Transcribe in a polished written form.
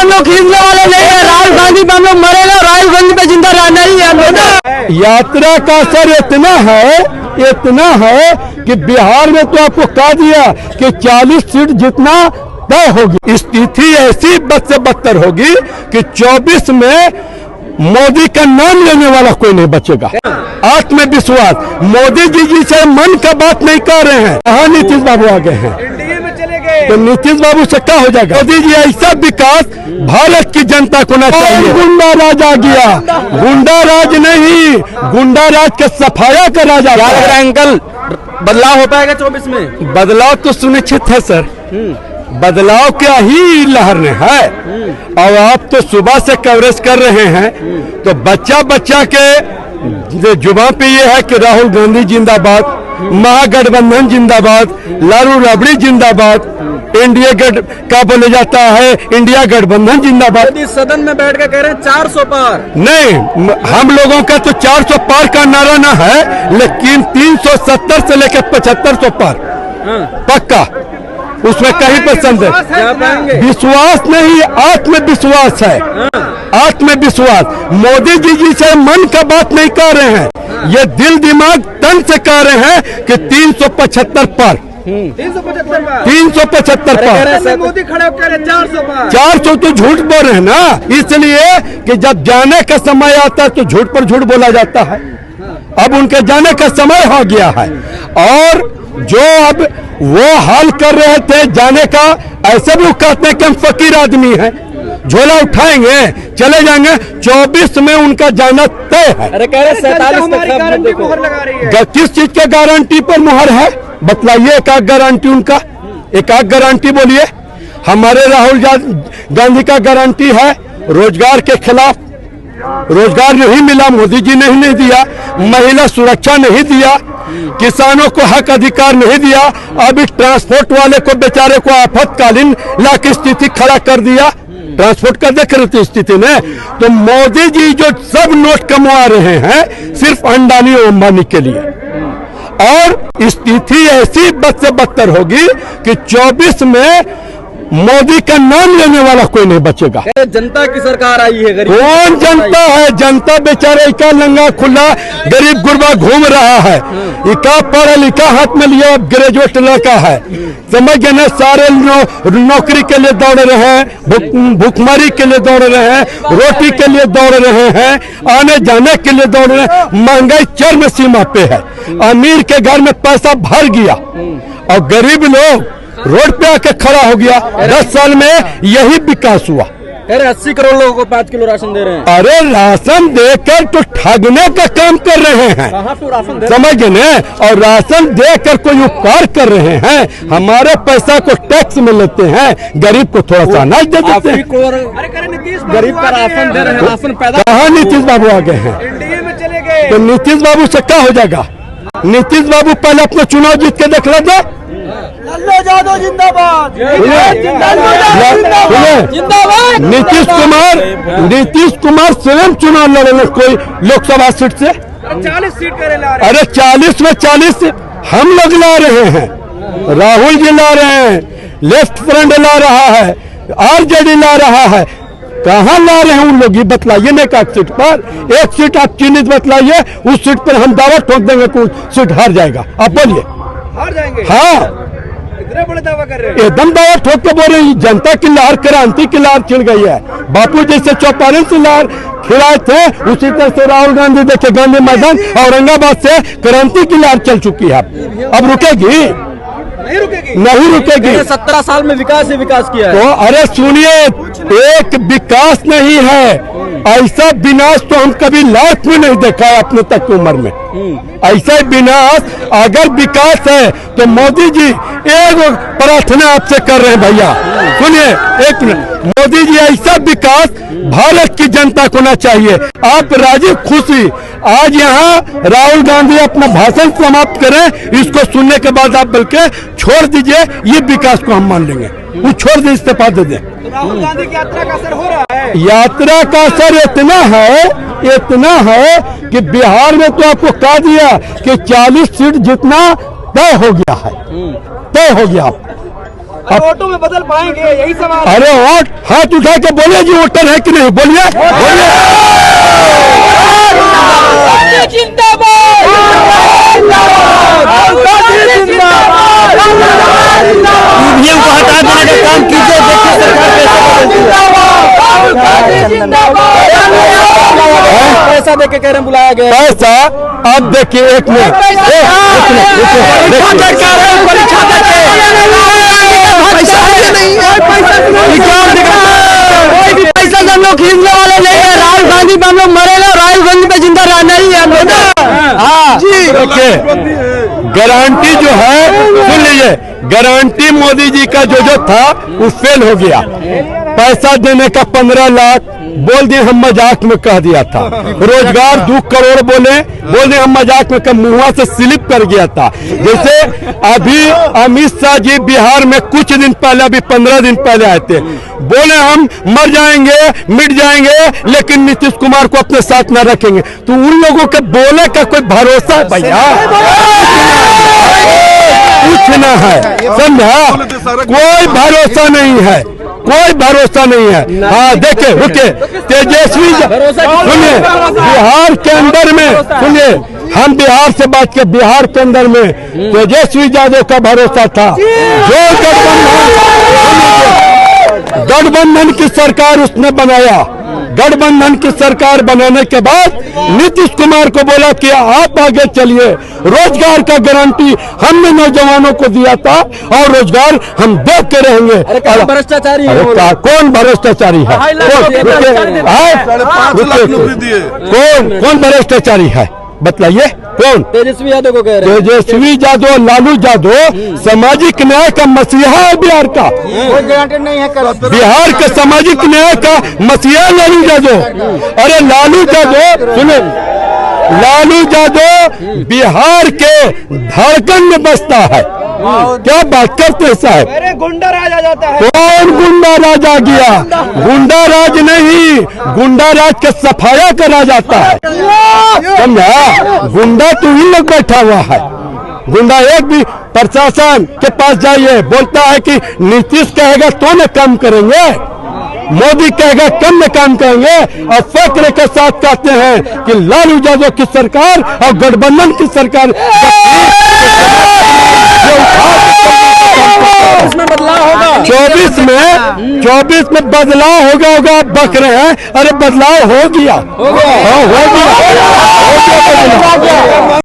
हम लोग खरीदने वाले नहीं है। राहुल गांधी पे हम लोग मरेगा, राहुल गांधी पे जिंदा रहना ही है। यात्रा का असर इतना है कि बिहार में तो आपको कह दिया कि 40 सीट जितना तय होगी। स्थिति ऐसी बद से बदतर होगी कि 24 में मोदी का नाम लेने वाला कोई नहीं बचेगा। आत्मविश्वास, मोदी जी से मन का बात नहीं कर रहे हैं। कहाँ नीतीश बाबू आ गए हैं, तो नीतीश बाबू से क्या हो जाएगा। मोदी जी ऐसा विकास भारत की जनता को ना चाहिए। गुंडा राज आ गया, गुंडा राज नहीं, गुंडा राज के सफाया का राज आ गया। अंकल बदलाव हो पाएगा 24 में? बदलाव तो सुनिश्चित है सर, बदलाव क्या ही लहर है। और आप तो सुबह से कवरेज कर रहे हैं, तो बच्चा के जुबान पे ये है कि राहुल गांधी जिंदाबाद, महागठबंधन जिंदाबाद, लालू राबड़ी जिंदाबाद, एनडीए का बोले जाता है इंडिया गठबंधन जिंदाबाद। सदन में बैठ कर कह रहे हैं 400 पार। नहीं, हम लोगों का तो 400 पार का नारा ना है, लेकिन 370 से लेकर 7500 पार पक्का, उसमें कहीं पर संदेह। विश्वास नहीं, आत्मविश्वास है। आत्मविश्वास, मोदी जी से मन का बात नहीं कर रहे हैं, ये दिल दिमाग तन से कह रहे हैं कि 375 पर 375 पर। मोदी खड़े होकर 400 पार। 400 तो झूठ बोल रहे हैं ना, इसलिए कि जब जाने का समय आता है तो झूठ पर झूठ बोला जाता है। अब उनके जाने का समय हो गया है, और जो अब वो हाल कर रहे थे जाने का, ऐसे भी कहते हैं कि हम फकीर आदमी हैं, झोला उठाएंगे चले जाएंगे। 24 में उनका जाना तय है। अरे कह रहे 47 तक मुहर लगा रही है। किस चीज के गारंटी पर मुहर है बतलाइए। एक आध गारंटी उनका, एक आध गारंटी बोलिए। हमारे राहुल गांधी का गारंटी है रोजगार के खिलाफ, रोजगार नहीं मिला, मोदी जी ने नहीं दिया। महिला सुरक्षा नहीं दिया, किसानों को हक अधिकार नहीं दिया। अभी ट्रांसपोर्ट वाले को बेचारे को आफतकालीन ला की स्थिति खड़ा कर दिया। ट्रांसपोर्ट का देख रहे थे स्थिति में। तो मोदी जी जो सब नोट कमवा रहे हैं सिर्फ अंडानी और अंबानी के लिए, और स्थिति ऐसी बद से बदतर होगी कि 24 में मोदी का नाम लेने वाला कोई नहीं बचेगा। जनता की सरकार आई है, गरीब कौन जनता है? जनता बेचारे इका नंगा खुला गरीब गुरबा घूम रहा है। इका पढ़ा लिखा हाथ में लिया ग्रेजुएट लड़का है, समझ गए ना। सारे नौकरी के लिए दौड़ रहे हैं, भूखमरी के लिए दौड़ रहे हैं, रोटी के लिए दौड़ रहे हैं, आने जाने के लिए दौड़ रहे हैं। महंगाई चरम सीमा पे है, अमीर के घर में पैसा भर गया और गरीब लोग रोड पे आके खड़ा हो गया। 10 साल में यही विकास हुआ। अरे 80 करोड़ लोगों को 5 किलो राशन दे रहे हैं। अरे राशन देकर तो ठगने का काम कर रहे हैं, समझ गए। और राशन देकर कोई उपकार कर रहे हैं। हमारे पैसा को टैक्स में लेते हैं, गरीब को थोड़ा सा अनाज दे देते हैं। गरीब का राशन दे रहे हैं, राशन पैदा। कहाँ नीतीश बाबू आ गए हैं, तो नीतीश बाबू से क्या हो जाएगा। नीतीश बाबू पहले अपना चुनाव जीत के देख लेंगे। यादव जिंदाबाद, नीतीश कुमार स्वयं चुनाव लड़े कोई लोकसभा सीट से। 40 सीट करे ला रहे। अरे 40 में 40 हम लोग ला रहे हैं, राहुल जी ला रहे हैं, लेफ्ट फ्रंट ला रहा है, आरजेडी ला रहा है। कहाँ ला रहे हैं उन लोग, ये बतलाइए ना। एक सीट पर, एक सीट आप चिन्हित बतलाइए, उस सीट पर हम दावा ठोक देंगे कि सीट हार जाएगा। आप बोलिए हार जाएंगे? हाँ, इतने बड़े दावा कर रहे हैं। एकदम दावा ठोक के बोल रहे हैं। जनता की लहर, क्रांति की लहर छिड़ गई है। बापू जैसे चौपारण से लहर खिलाए थे, उसी तरह से राहुल गांधी देखे गांधी मैदान औरंगाबाद से क्रांति की लहर चल चुकी है। अब रुकेगी? नहीं रुकेगी। 17 साल में विकास ही विकास किया है। तो अरे सुनिए, एक विकास नहीं है, ऐसा विनाश तो हम कभी लाइफ में नहीं देखा है अपने तक की उम्र में। ऐसा विनाश अगर विकास है तो मोदी जी एक प्रार्थना आपसे कर रहे हैं भैया, सुनिए एक मिनट। मोदी जी ऐसा विकास भारत की जनता को ना चाहिए। आप राजीव खुशी आज यहाँ राहुल गांधी अपना भाषण समाप्त करें, इसको सुनने के बाद आप बल्कि छोड़ दीजिए, ये विकास को हम मान लेंगे। वो छोड़ दे, इस्तीफा दे दें। राहुल गांधी की यात्रा का असर हो रहा है। यात्रा का असर इतना है कि बिहार में तो आपको कह दिया कि 40 सीट जितना तय हो गया है, तय हो गया। ऑटो में बदल पाएंगे, यही सवाल। अरे वोट हाथ उठा के बोलिए जी, वोटर है कि नहीं, बोलिए बोलिए। ईवीएम को हटा देने का काम कीजिए, देखिए सरकार पैसा देके कह रहे हैं बुलाया गया। पैसा अब देखिए, एक मिनट, पैसा हम लोग खरीदने वाले नहीं है। राहुल गांधी पे हम लोग मरेगा, राहुल गांधी पे जिंदा रहना ही है हम लोग। हाँ जी, गारंटी जो है, सुन लीजिए, गारंटी मोदी जी का जो था वो फेल हो गया। पैसा देने का 15 लाख बोल दिए, हम मजाक में कह दिया था। रोजगार 2 करोड़ बोल दिए, हम मजाक में मुंह से स्लिप कर गया था। जैसे अभी अमित शाह जी बिहार में कुछ दिन पहले, अभी 15 दिन पहले आए थे, बोले हम मर जाएंगे, मिट जाएंगे, लेकिन नीतीश कुमार को अपने साथ न रखेंगे। तो उन लोगों के बोले का कोई भरोसा है भैया? कुछ न है, समझा? कोई भरोसा नहीं है, कोई भरोसा नहीं है। हाँ देखिए, रुके, तेजस्वी, सुनिए, बिहार के अंदर में, सुनिए, हम बिहार से बात के, बिहार के अंदर में तेजस्वी यादव का भरोसा था। जो गठबंधन की सरकार उसने बनाया, गठबंधन की सरकार बनाने के बाद नीतीश कुमार को बोला कि आप आगे चलिए, रोजगार का गारंटी हमने नौजवानों को दिया था और रोजगार हम दे के रहेंगे। भ्रष्टाचारी कौन भ्रष्टाचारी है? कौन भ्रष्टाचारी है, बतलाइए कौन? तेजस्वी यादव को कह रहे हैं। तेजस्वी यादव, लालू यादव सामाजिक न्याय का मसीहा है बिहार का। कोई गारंटी नहीं है। बिहार के सामाजिक न्याय का मसीहा लालू यादव। अरे लालू यादव, सुनो, लालू यादव बिहार के धड़कन में बसता है। क्या बात करते हैं साहब? अरे गुंडा राज आ जाता है। कौन गुंडा राज आ गया? गुंडा राज नहीं, गुंडा राज के सफाया करा जाता है, समझा? गुंडा तो ही लोग बैठा हुआ है। गुंडा एक भी प्रशासन के पास जाइए, बोलता है कि नीतीश कहेगा तो न काम करेंगे, मोदी कहेगा कम में काम करेंगे, और फक्र के साथ कहते हैं कि लालू यादव की सरकार और गठबंधन की सरकार इसमें बदलाव होगा। 24 में बदलाव होगा। आप बक रहे हैं, अरे बदलाव हो गया, हो गया।